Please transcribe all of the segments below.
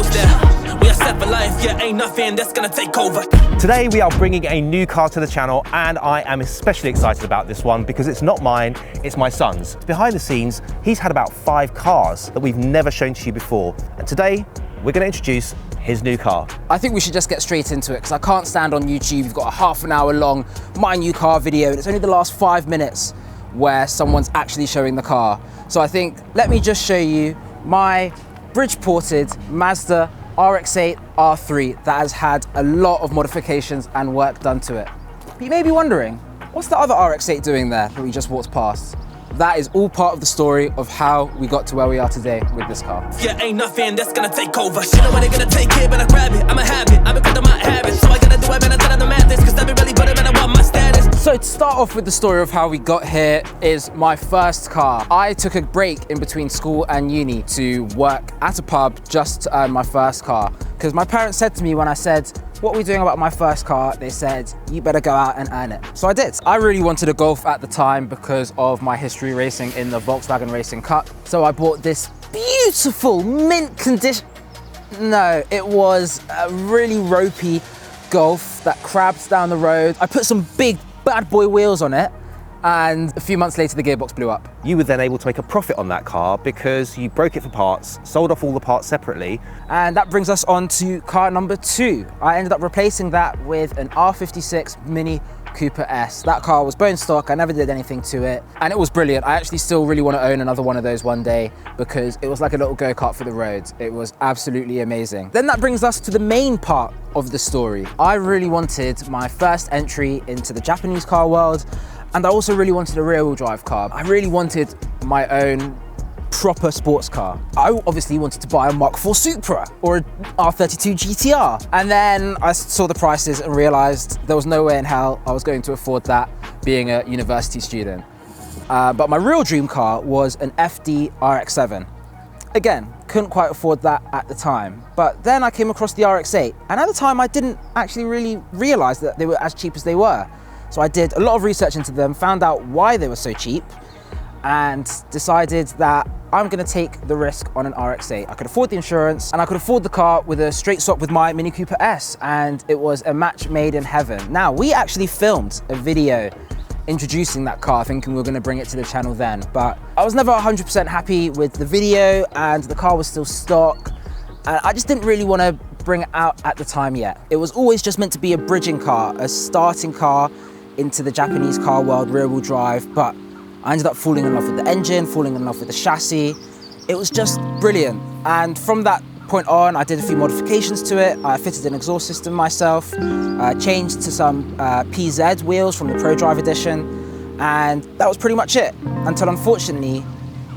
goes there. We are set for life, yeah, ain't nothing that's gonna take over. Today we are bringing a new car to the channel, and I am especially excited about this one because it's not mine, it's my son's. Behind the scenes, he's had about 5 cars that we've never shown to you before. And today, we're going to introduce his new car. I think we should just get straight into it because I can't stand on YouTube. You've got a half an hour long my new car video and it's only the last 5 minutes where someone's actually showing the car. So I think, let me just show you my bridge-ported Mazda RX-8 R3 that has had a lot of modifications and work done to it. But you may be wondering, what's the other RX-8 doing there that we just walked past? That is all part of the story of how we got to where we are today with this car. Yeah, ain't nothing that's gonna take over. She know when they gonna take it, but I grab it. I'ma have it. I'ma cut them out habit. So I gotta do it, man. I tell them the madness. Cause I've been really putting man, I want my status. So to start off with the story of how we got here is my first car. I took a break in between school and uni to work at a pub just to earn my first car. Because my parents said to me when I said, what are we doing about my first car? They said, you better go out and earn it. So I did. I really wanted a Golf at the time because of my history racing in the Volkswagen Racing Cup. So I bought this beautiful mint condition. No, it was a really ropey Golf that crabs down the road. I put some big bad boy wheels on it. And a few months later, the gearbox blew up. You were then able to make a profit on that car because you broke it for parts, sold off all the parts separately. And that brings us on to car number 2. I ended up replacing that with an R56 Mini Cooper S. That car was bone stock, I never did anything to it. And it was brilliant. I actually still really want to own another one of those one day because it was like a little go-kart for the roads. It was absolutely amazing. Then that brings us to the main part of the story. I really wanted my first entry into the Japanese car world. And I also really wanted a rear-wheel drive car. I really wanted my own proper sports car. I obviously wanted to buy a Mark IV Supra or an R32 GTR. And then I saw the prices and realized there was no way in hell I was going to afford that being a university student. But my real dream car was an FD RX-7. Again, couldn't quite afford that at the time. But then I came across the RX-8. And at the time I didn't actually really realize that they were as cheap as they were. So I did a lot of research into them, found out why they were so cheap, and decided that I'm gonna take the risk on an RX-8. I could afford the insurance, and I could afford the car with a straight swap with my Mini Cooper S, and it was a match made in heaven. Now, we actually filmed a video introducing that car, thinking we were gonna bring it to the channel then, but I was never 100% happy with the video, and the car was still stock, and I just didn't really wanna bring it out at the time yet. It was always just meant to be a bridging car, a starting car, into the Japanese car world, rear-wheel drive, but I ended up falling in love with the engine, falling in love with the chassis. It was just brilliant. And from that point on, I did a few modifications to it. I fitted an exhaust system myself, changed to some PZ wheels from the Pro Drive Edition, and that was pretty much it, until unfortunately,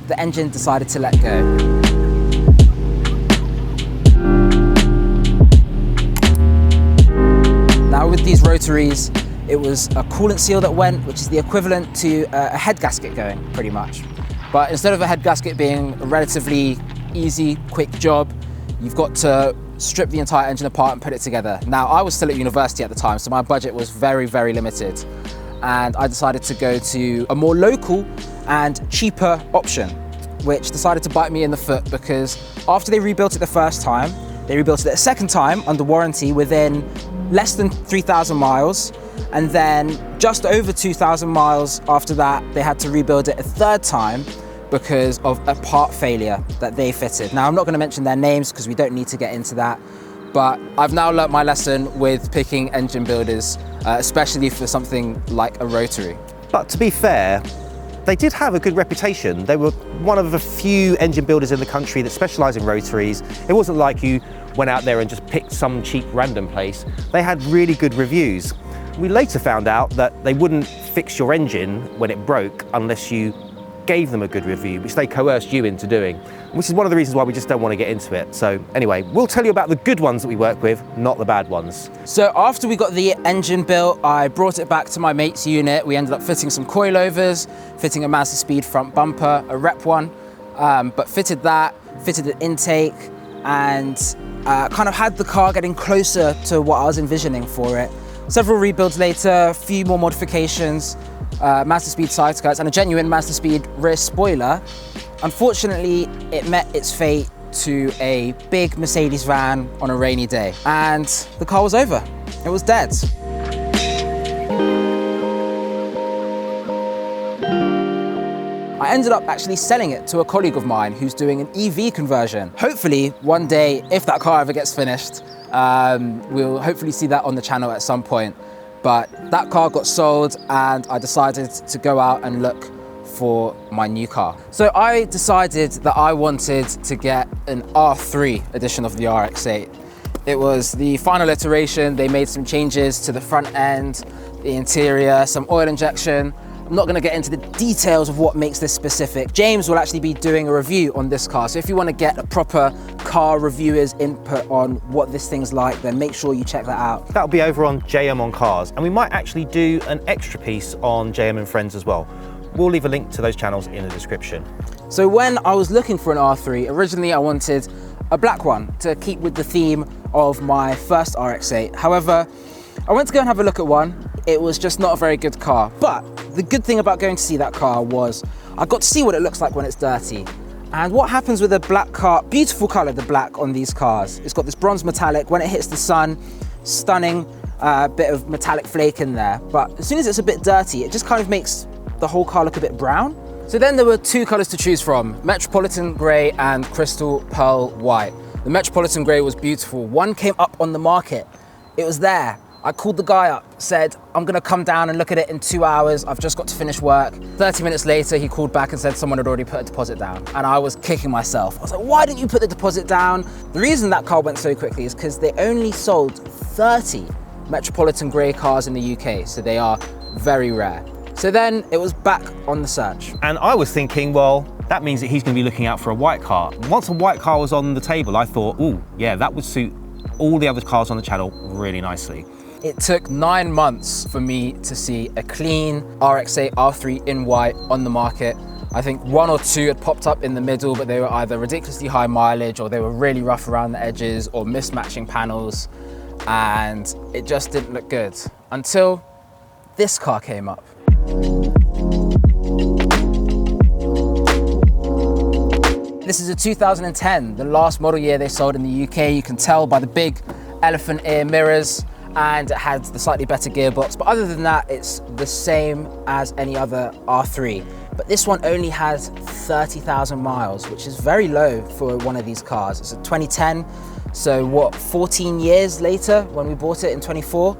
the engine decided to let go. Now with these rotaries, it was a coolant seal that went, which is the equivalent to a head gasket going, pretty much. But instead of a head gasket being a relatively easy, quick job, you've got to strip the entire engine apart and put it together. Now, I was still at university at the time, so my budget was very, very limited. And I decided to go to a more local and cheaper option, which decided to bite me in the foot because after they rebuilt it the first time, they rebuilt it a second time under warranty within less than 3,000 miles. And then just over 2,000 miles after that, they had to rebuild it a third time because of a part failure that they fitted. Now, I'm not gonna mention their names because we don't need to get into that, but I've now learnt my lesson with picking engine builders, especially for something like a rotary. But to be fair, they did have a good reputation. They were one of a few engine builders in the country that specialise in rotaries. It wasn't like you went out there and just picked some cheap random place. They had really good reviews. We later found out that they wouldn't fix your engine when it broke unless you gave them a good review, which they coerced you into doing, which is one of the reasons why we just don't want to get into it. So anyway, we'll tell you about the good ones that we work with, not the bad ones. So after we got the engine built, I brought it back to my mate's unit. We ended up fitting some coilovers, fitting a Mazda Speed front bumper, a rep one, but fitted that, fitted an intake, and kind of had the car getting closer to what I was envisioning for it. Several rebuilds later, a few more modifications, Mazda Speed side skirts and a genuine Mazda Speed rear spoiler. Unfortunately, it met its fate to a big Mercedes van on a rainy day, and the car was over. It was dead. I ended up actually selling it to a colleague of mine who's doing an EV conversion. Hopefully, one day, if that car ever gets finished, we'll hopefully see that on the channel at some point. But that car got sold and I decided to go out and look for my new car. So I decided that I wanted to get an R3 edition of the RX-8. It was the final iteration. They made some changes to the front end, the interior, some oil injection. I'm not going to get into the details of what makes this specific. James will actually be doing a review on this car. So if you want to get a proper car reviewer's input on what this thing's like, then make sure you check that out. That'll be over on JM on Cars, and we might actually do an extra piece on JM and Friends as well. We'll leave a link to those channels in the description. So when I was looking for an R3, originally I wanted a black one to keep with the theme of my first RX-8. However, I went to go and have a look at one. It was just not a very good car. But the good thing about going to see that car was I got to see what it looks like when it's dirty. And what happens with a black car, beautiful color, the black on these cars. It's got this bronze metallic. When it hits the sun, stunning bit of metallic flake in there. But as soon as it's a bit dirty, it just kind of makes the whole car look a bit brown. So then there were two colors to choose from, Metropolitan Grey and Crystal Pearl White. The Metropolitan Grey was beautiful. One came up on the market. It was there. I called the guy up, said, I'm gonna come down and look at it in 2 hours. I've just got to finish work. 30 minutes later, he called back and said someone had already put a deposit down. And I was kicking myself. I was like, why didn't you put the deposit down? The reason that car went so quickly is because they only sold 30 Metropolitan Grey cars in the UK. So they are very rare. So then it was back on the search. And I was thinking, well, that means that he's going to be looking out for a white car. Once a white car was on the table, I thought, ooh, yeah, that would suit all the other cars on the channel really nicely. It took 9 months for me to see a clean RX-8 R3 in white on the market. I think one or two had popped up in the middle, but they were either ridiculously high mileage or they were really rough around the edges or mismatching panels, and it just didn't look good until this car came up. This is a 2010, the last model year they sold in the UK. You can tell by the big elephant ear mirrors, and it had the slightly better gearbox. But other than that, it's the same as any other R3. But this one only has 30,000 miles, which is very low for one of these cars. It's a 2010, so what, 14 years later when we bought it in 24?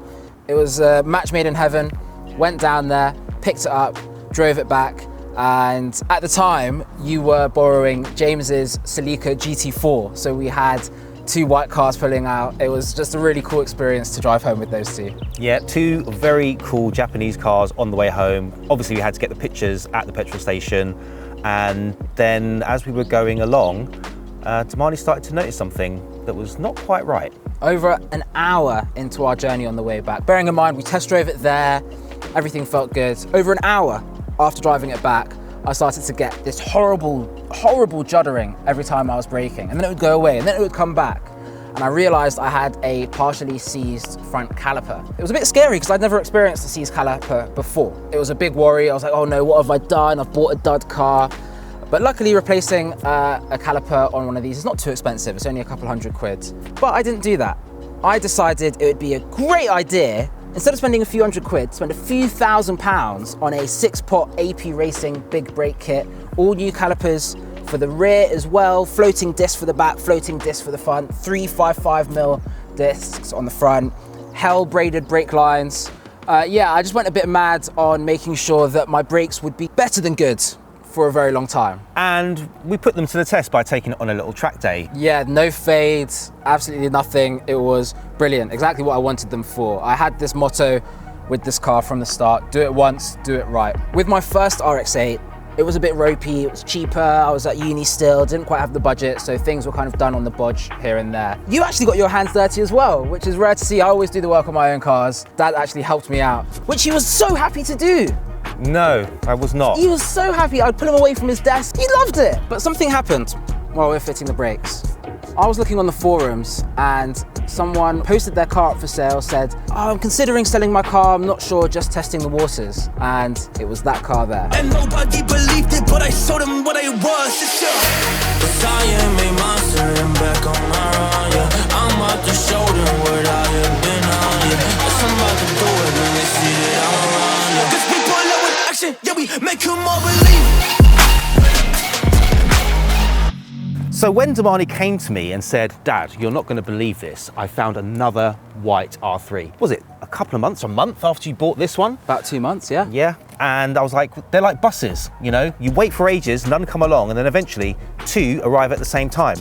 It was a match made in heaven. Went down there, picked it up, drove it back, and at the time you were borrowing James's Celica GT4, so we had two white cars pulling out. It was just a really cool experience to drive home with those two. Yeah, two very cool Japanese cars on the way home. Obviously we had to get the pictures at the petrol station, and then as we were going along, Damani started to notice something that was not quite right. Over an hour into our journey on the way back, bearing in mind we test drove it there, everything felt good. Over an hour after driving it back, I started to get this horrible juddering every time I was braking, and then it would go away and then it would come back. And I realized I had a partially seized front caliper. It was a bit scary because I'd never experienced a seized caliper before. It was a big worry. I was like, oh no, what have I done? I've bought a dud car. But luckily replacing a caliper on one of these is not too expensive. It's only a couple £100. But I didn't do that. I decided it would be a great idea, instead of spending a few £100, spend a few £1,000s on a 6-pot AP Racing big brake kit, all new calipers for the rear as well, floating disc for the back, floating disc for the front, 3 5.5mm discs on the front, hell braided brake lines. Yeah, I just went a bit mad on making sure that my brakes would be better than good for a very long time. And we put them to the test by taking it on a little track day. Yeah, no fades, absolutely nothing. It was brilliant, exactly what I wanted them for. I had this motto with this car from the start: do it once, do it right. With my first RX-8, it was a bit ropey, it was cheaper, I was at uni still, didn't quite have the budget, so things were kind of done on the bodge here and there. You actually got your hands dirty as well, which is rare to see. I always do the work on my own cars. Dad actually helped me out, which he was so happy to do. No, I was not. He was so happy. I'd pull him away from his desk. He loved it. But something happened while we were fitting the brakes. I was looking on the forums and someone posted their car up for sale, said, oh, I'm considering selling my car, I'm not sure, just testing the waters. And it was that car there. And nobody believed it, but I showed them what I was. It's I am a monster. turning back on my run, yeah. I'm about to show them what I have been on, yeah. Yes, I'm about to do it when they see that I'm around, yeah. Cause we pull up with action, yeah, we make them all believe. So when Damani came to me and said, Dad, you're not going to believe this, I found another white R3. Was it a couple of months, a month after you bought this one? About 2 months, yeah. Yeah, and I was like, they're like buses, you know? You wait for ages, none come along, and then eventually 2 arrive at the same time.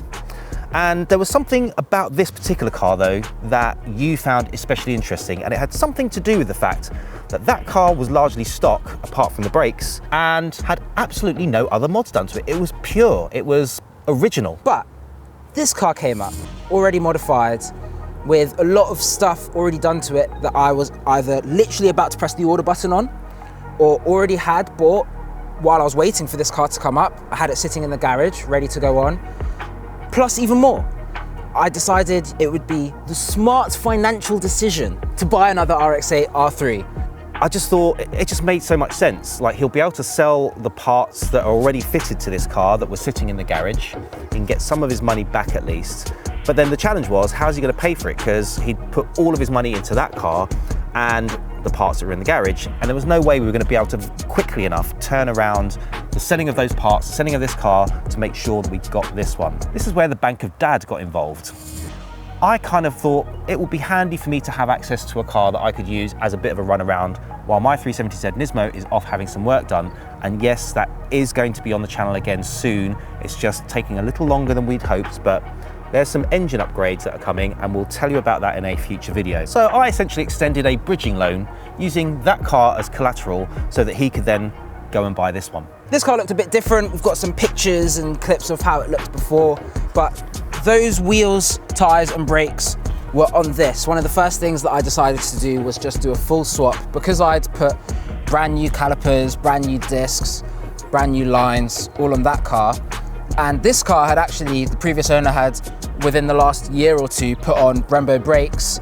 And there was something about this particular car though that you found especially interesting, and it had something to do with the fact that that car was largely stock apart from the brakes and had absolutely no other mods done to it. It was pure, it was original. But this car came up already modified with a lot of stuff already done to it that I was either literally about to press the order button on or already had bought while I was waiting for this car to come up. I had it sitting in the garage ready to go on. Plus even more, I decided it would be the smart financial decision to buy another RX-8 R3. I just thought it just made so much sense. Like, he'll be able to sell the parts that are already fitted to this car that were sitting in the garage and get some of his money back at least. But then the challenge was, how's he going to pay for it? Because he'd put all of his money into that car and the parts that were in the garage, and there was no way we were going to be able to quickly enough turn around the selling of those parts, the selling of this car, to make sure that we got this one. This is where the Bank of Dad got involved. I kind of thought it would be handy for me to have access to a car that I could use as a bit of a run around while my 370Z Nismo is off having some work done. And yes, that is going to be on the channel again soon. It's just taking a little longer than we'd hoped, but there's some engine upgrades that are coming and we'll tell you about that in a future video. So I essentially extended a bridging loan using that car as collateral so that he could then go and buy this one. This car looked a bit different. We've got some pictures and clips of how it looked before, but those wheels, tyres and brakes were on this. One of the first things that I decided to do was just do a full swap because I'd put brand new calipers, brand new discs, brand new lines, all on that car. And this car had actually, the previous owner had, within the last year or two, put on Brembo brakes,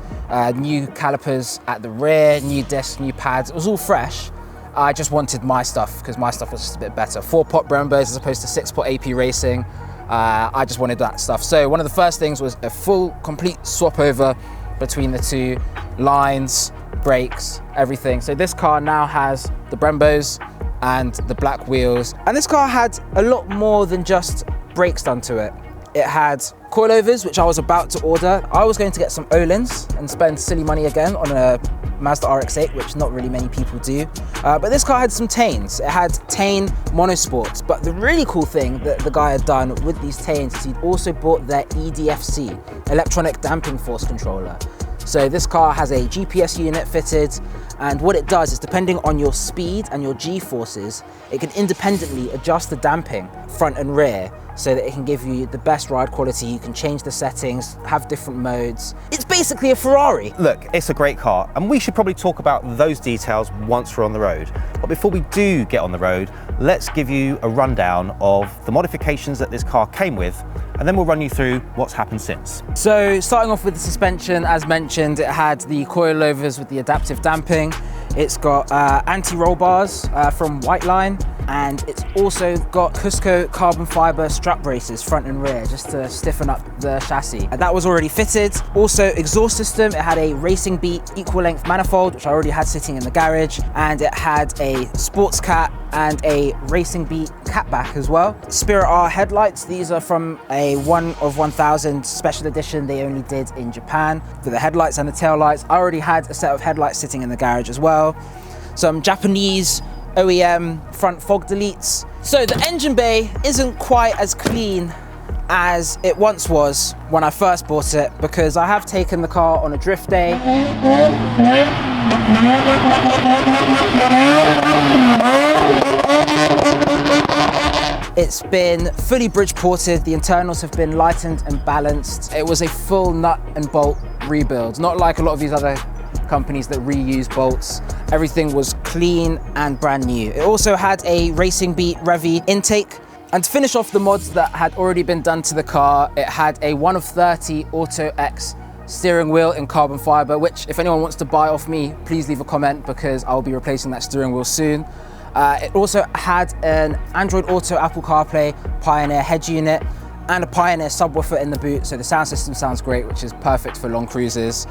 new calipers at the rear, new discs, new pads. It was all fresh. I just wanted my stuff because my stuff was just a bit better. 4-pot Brembos as opposed to 6-pot AP Racing. I just wanted that stuff. So one of the first things was a full, complete swap over between the two lines, brakes, everything. So this car now has the Brembos and the black wheels. And this car had a lot more than just brakes done to it. It had coilovers, which I was about to order. I was going to get some Olins and spend silly money again on a Mazda RX-8, which not really many people do. But this car had some Tains. It had Tain monosports. But the really cool thing that the guy had done with these Tains is he'd also bought their EDFC, electronic damping force controller. So this car has a GPS unit fitted, and what it does is, depending on your speed and your G-forces, it can independently adjust the damping front and rear so that it can give you the best ride quality. You can change the settings, have different modes. It's basically a Ferrari. Look, it's a great car, and we should probably talk about those details once we're on the road. But before we do get on the road, let's give you a rundown of the modifications that this car came with, and then we'll run you through what's happened since. So starting off with the suspension, as mentioned, it had the coilovers with the adaptive damping. It's got anti-roll bars from Whiteline, and it's also got Cusco carbon fiber strap braces front and rear just to stiffen up the chassis. And that was already fitted. Also exhaust system, it had a Racing Beat equal length manifold, which I already had sitting in the garage, and it had a Sportz cat and a Racing Beat catback as well. Spirit R headlights, these are from a 1 of 1000 special edition they only did in Japan for the headlights and the tail lights. I already had a set of headlights sitting in the garage as well. Some Japanese OEM front fog deletes. So the engine bay isn't quite as clean as it once was when I first bought it, because I have taken the car on a drift day. It's been fully bridge-ported, the internals have been lightened and balanced. It was a full nut and bolt rebuild, not like a lot of these other companies that reuse bolts. Everything was clean and brand new. It also had a Racing Beat Revvy intake. And to finish off the mods that had already been done to the car, it had a 1 of 30 Auto X steering wheel in carbon fiber, which if anyone wants to buy off me, please leave a comment because I'll be replacing that steering wheel soon. It also had an Android Auto, Apple CarPlay, Pioneer head unit, and a Pioneer subwoofer in the boot, so the sound system sounds great, which is perfect for long cruises.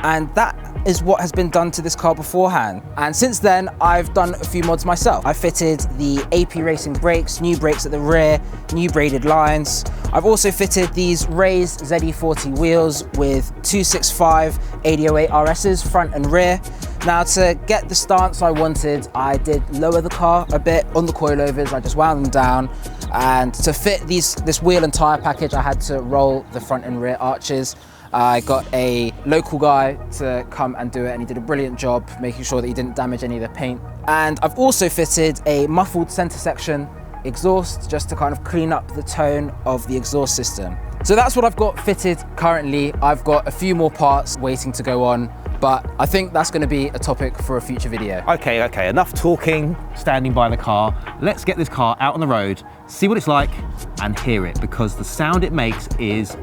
And that is what has been done to this car beforehand. And since then, I've done a few mods myself. I fitted the AP Racing brakes, new brakes at the rear, new braided lines. I've also fitted these raised ZE40 wheels with 265 8008 RSs front and rear. Now, to get the stance I wanted, I did lower the car a bit on the coilovers. I just wound them down. And to fit this wheel and tire package, I had to roll the front and rear arches. I got a local guy to come and do it, and he did a brilliant job making sure that he didn't damage any of the paint. And I've also fitted a muffled center section exhaust just to kind of clean up the tone of the exhaust system. So that's what I've got fitted currently. I've got a few more parts waiting to go on, but I think that's going to be a topic for a future video. Okay, enough talking, standing by the car. Let's get this car out on the road, see what it's like, and hear it, because the sound it makes is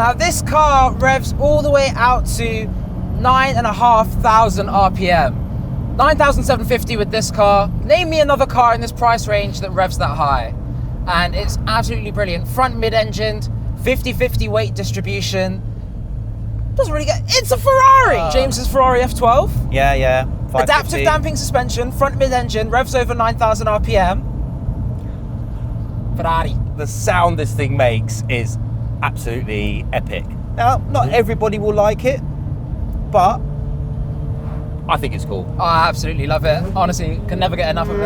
Now this car revs all the way out to 9,500 RPM. 9,750 with this car. Name me another car in this price range that revs that high. And it's absolutely brilliant. Front mid-engined, 50-50 weight distribution. Doesn't really get, it's a Ferrari! James's Ferrari F12. Yeah. Adaptive damping suspension, front mid-engine, revs over 9,000 RPM. Ferrari. The sound this thing makes is absolutely epic. Now, not everybody will like it, but I think it's cool. Oh, I absolutely love it. Honestly, can never get enough of it.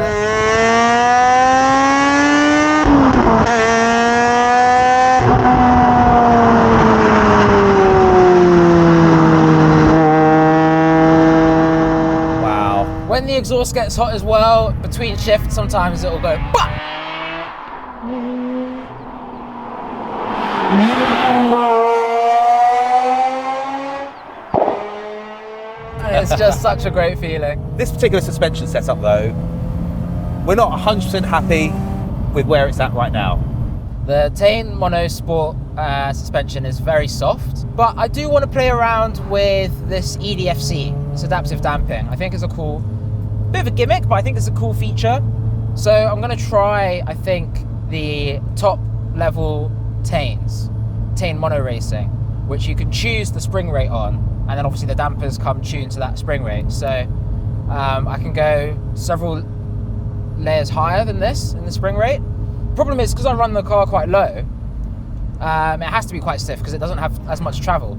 Wow. When the exhaust gets hot as well, between shifts, sometimes it'll go bah! It's just such a great feeling. This particular suspension setup though, we're not 100% happy with where it's at right now. The Tein Mono Sport suspension is very soft, but I do want to play around with this EDFC, this adaptive damping. I think it's a cool, bit of a gimmick, but I think it's a cool feature. So I'm going to try, I think, the top level Teins, Tein Mono Racing, which you can choose the spring rate on, and then obviously the dampers come tuned to that spring rate. So I can go several layers higher than this in the spring rate. Problem is, because I run the car quite low, it has to be quite stiff because it doesn't have as much travel.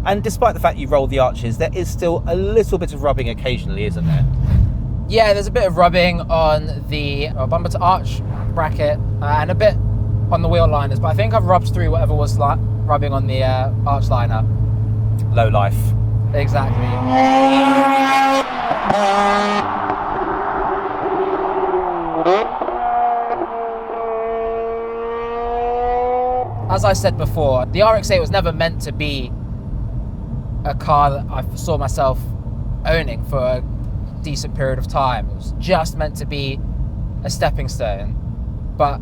And despite the fact you roll the arches, there is still a little bit of rubbing occasionally, isn't there? Yeah, there's a bit of rubbing on the bumper to arch bracket and a bit on the wheel liners, but I think I've rubbed through whatever was rubbing on the arch liner. Low life. Exactly. As I said before, the RX-8 was never meant to be a car that I saw myself owning for a decent period of time. It was just meant to be a stepping stone, but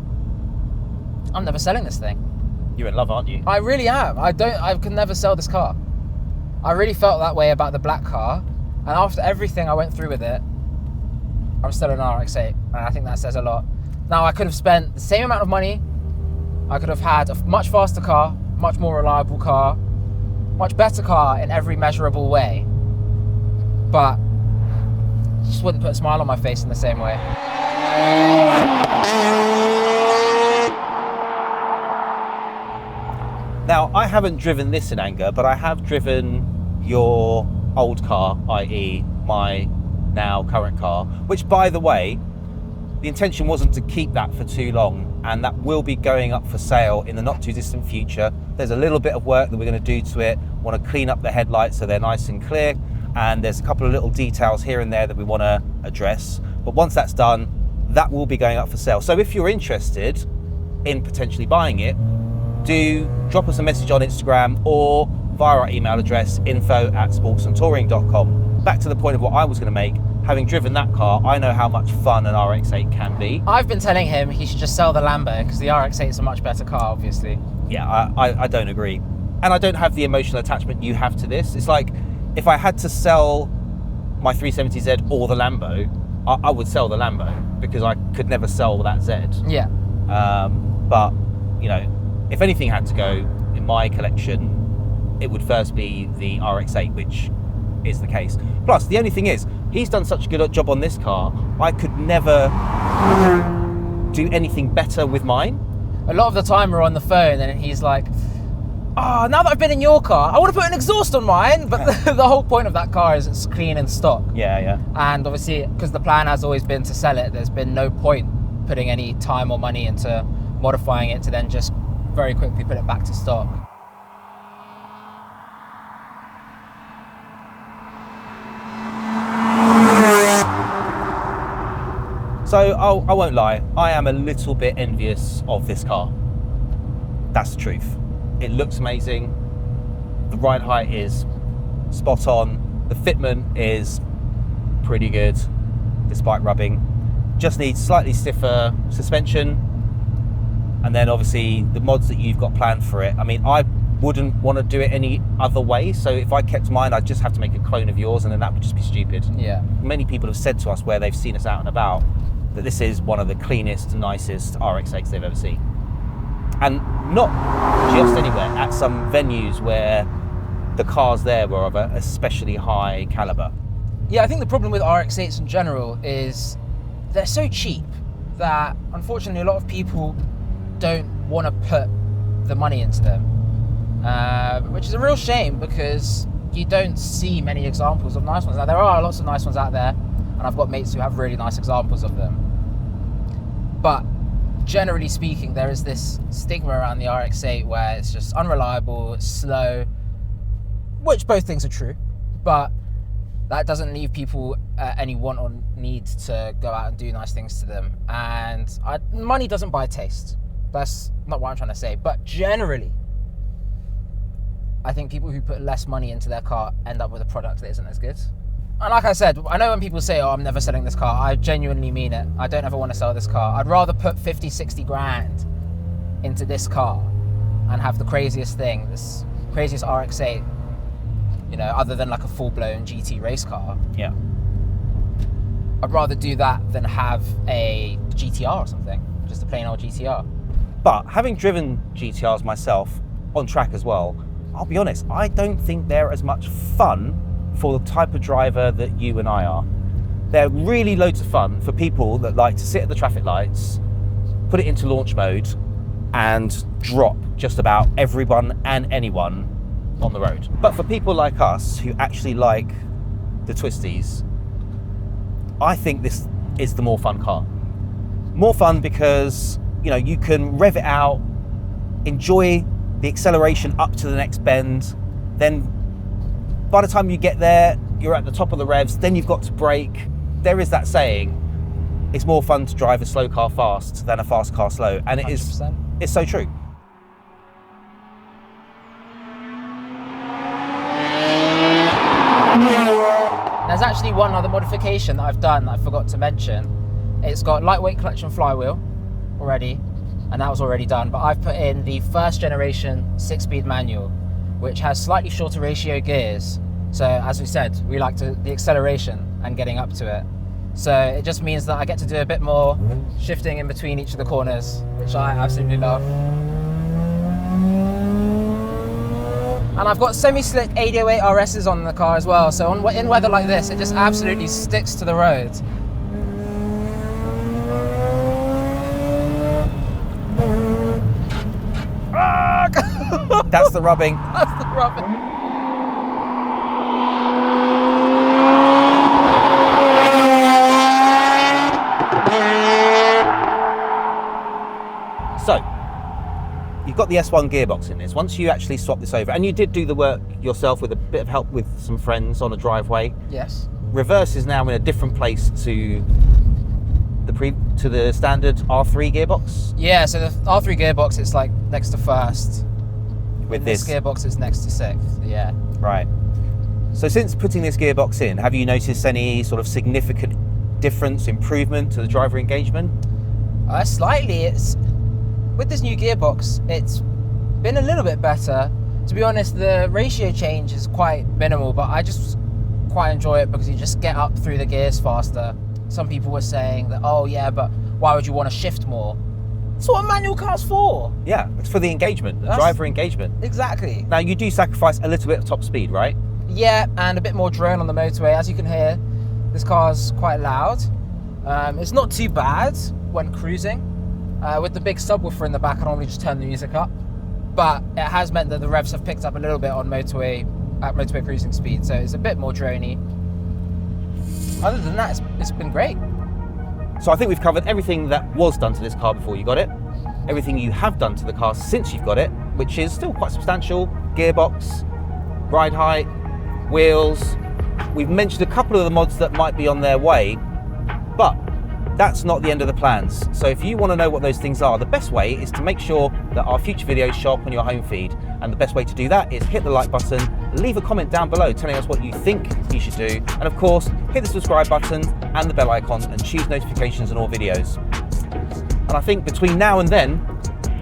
I'm never selling this thing. You're in love, aren't you? I really am. I can never sell this car. I really felt that way about the black car, and after everything I went through with it, I'm still an RX-8, and I think that says a lot. Now, I could have spent the same amount of money, I could have had a much faster car, much more reliable car, much better car in every measurable way, but it just wouldn't put a smile on my face in the same way. Now, I haven't driven this in anger, but I have driven your old car, i.e. my now current car, which by the way, the intention wasn't to keep that for too long, and that will be going up for sale in the not too distant future. There's a little bit of work that we're going to do to it. Want to clean up the headlights so they're nice and clear, and there's a couple of little details here and there that we want to address. But once that's done, that will be going up for sale. So if you're interested in potentially buying it, do drop us a message on Instagram or via our email address, info@sportsandtouring.com. Back to the point of what I was going to make. Having driven that car, I know how much fun an RX-8 can be. I've been telling him he should just sell the Lambo because the RX-8 is a much better car, obviously. Yeah, I don't agree. And I don't have the emotional attachment you have to this. It's like, if I had to sell my 370Z or the Lambo, I would sell the Lambo because I could never sell that Z. Yeah. But, you know, if anything had to go in my collection, it would first be the RX-8, which is the case. Plus, the only thing is, he's done such a good job on this car, I could never do anything better with mine. A lot of the time we're on the phone and he's like, oh, now that I've been in your car, I want to put an exhaust on mine. But the whole point of that car is it's clean and stock. Yeah. And obviously, because the plan has always been to sell it, there's been no point putting any time or money into modifying it to then just very quickly put it back to stock. So I won't lie, I am a little bit envious of this car. That's the truth. It looks amazing. The ride height is spot on. The fitment is pretty good, despite rubbing. Just needs slightly stiffer suspension. And then obviously the mods that you've got planned for it. I mean, I wouldn't want to do it any other way. So if I kept mine, I'd just have to make a clone of yours, and then that would just be stupid. Yeah. Many people have said to us where they've seen us out and about that this is one of the cleanest, nicest RX-8s they've ever seen. And not just anywhere, at some venues where the cars there were of an especially high caliber. Yeah, I think the problem with RX-8s in general is they're so cheap that unfortunately a lot of people don't want to put the money into them, which is a real shame because you don't see many examples of nice ones. Now, there are lots of nice ones out there, and I've got mates who have really nice examples of them. But generally speaking, there is this stigma around the RX-8 where it's just unreliable, it's slow, which both things are true, but that doesn't leave people any want or need to go out and do nice things to them. And money doesn't buy taste. That's not what I'm trying to say. But generally, I think people who put less money into their car end up with a product that isn't as good. And like I said, I know when people say, oh, I'm never selling this car, I genuinely mean it. I don't ever want to sell this car. I'd rather put 50, 60 grand into this car and have the craziest thing, this craziest RX-8, you know, other than like a full-blown GT race car. Yeah. I'd rather do that than have a GTR or something, just a plain old GTR. But having driven GTRs myself on track as well, I'll be honest, I don't think they're as much fun for the type of driver that you and I are. They're really loads of fun for people that like to sit at the traffic lights, put it into launch mode, and drop just about everyone and anyone on the road. But for people like us who actually like the twisties, I think this is the more fun car. More fun because, you know, you can rev it out, enjoy the acceleration up to the next bend, then by the time you get there, you're at the top of the revs, then you've got to brake. There is that saying, it's more fun to drive a slow car fast than a fast car slow. And 100%. It's so true. There's actually one other modification that I've done that I forgot to mention. It's got lightweight clutch and flywheel already, and that was already done, but I've put in the first generation 6-speed manual, which has slightly shorter ratio gears. So as we said, we like the acceleration and getting up to it. So it just means that I get to do a bit more shifting in between each of the corners, which I absolutely love. And I've got semi-slick 808 RSs on the car as well, so in weather like this, it just absolutely sticks to the road. That's the rubbing. That's the rubbing. you've got the S1 gearbox in this. Once you actually swap this over, and you did do the work yourself with a bit of help with some friends on a driveway. Yes. Reverse is now in a different place to the standard R3 gearbox. Yeah, so the R3 gearbox, it's like next to first. With this gearbox is next to sixth. Yeah. Right. So since putting this gearbox in, have you noticed any sort of significant difference, improvement to the driver engagement? Slightly. It's with this new gearbox, it's been a little bit better. To be honest, the ratio change is quite minimal, but I just quite enjoy it because you just get up through the gears faster. Some people were saying that, oh yeah, but why would you want to shift more? That's what a manual car's for. Yeah, it's for the engagement, the driver engagement. Exactly. Now you do sacrifice a little bit of top speed, right? Yeah, and a bit more drone on the motorway. As you can hear, this car's quite loud. It's not too bad when cruising. With the big subwoofer in the back, I normally just turn the music up. But it has meant that the revs have picked up a little bit on motorway cruising speed, so it's a bit more drony. Other than that, it's been great. So I think we've covered everything that was done to this car before you got it, everything you have done to the car since you've got it, which is still quite substantial: gearbox, ride height, wheels. We've mentioned a couple of the mods that might be on their way, but that's not the end of the plans. So if you want to know what those things are, the best way is to make sure that our future videos show up on your home feed. And the best way to do that is hit the like button, leave a comment down below telling us what you think you should do, and of course, hit the subscribe button and the bell icon and choose notifications on all videos. And I think between now and then,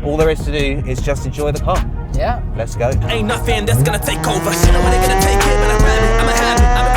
all there is to do is just enjoy the car. Yeah. Let's go. Ain't nothing that's gonna take over. Shit, I'm gonna take it, but I grab it. I'ma have it.